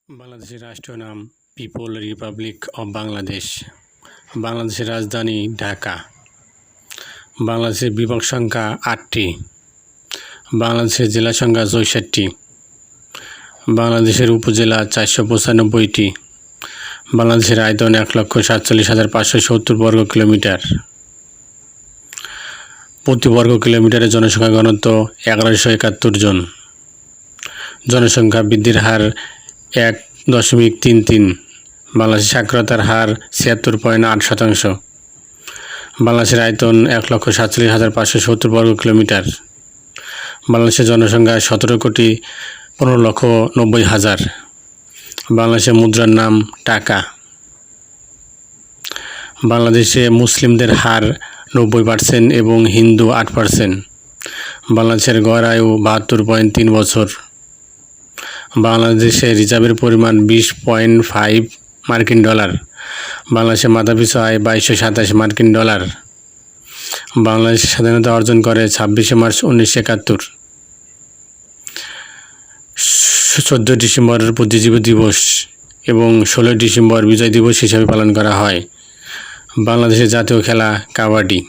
বাংলাদেশের রাষ্ট্রীয় নাম পিপল রিপাবলিক অব বাংলাদেশ। বাংলাদেশের রাজধানী ঢাকা। বাংলাদেশের বিভাগ সংখ্যা 8টি। বাংলাদেশের জেলা সংখ্যা 64টি। বাংলাদেশের উপজেলা 495টি। বাংলাদেশের আয়তন 1,47,570 বর্গ কিলোমিটার। প্রতি বর্গ কিলোমিটারের জনসংখ্যা ঘনত্ব 1171 জন। জনসংখ্যা বৃদ্ধির হার 1.33। বাংলাদেশের সাক্ষরতার হার 76.8%। বাংলাদেশের আয়তন 1,47,570 বর্গ কিলোমিটার। বাংলাদেশের জনসংখ্যা 17,15,90,000। বাংলাদেশের মুদ্রার নাম টাকা। বাংলাদেশে মুসলিমদের হার 90% এবং হিন্দু 8%। বাংলাদেশের গড় আয়ু 72.3 বছর। বাংলাদেশের রিজার্ভের পরিমাণ 20.5 মার্কিন ডলার। বাংলাদেশের মাথাপিছু আয় 2227 মার্কিন ডলার। বাংলাদেশ স্বাধীনতা অর্জন করে 26শে মার্চ 1971। 14 ডিসেম্বর বুদ্ধিজীবী দিবস এবং 16 ডিসেম্বর বিজয় দিবস হিসাবে পালন করা হয়। বাংলাদেশের জাতীয় খেলা কাবাডি।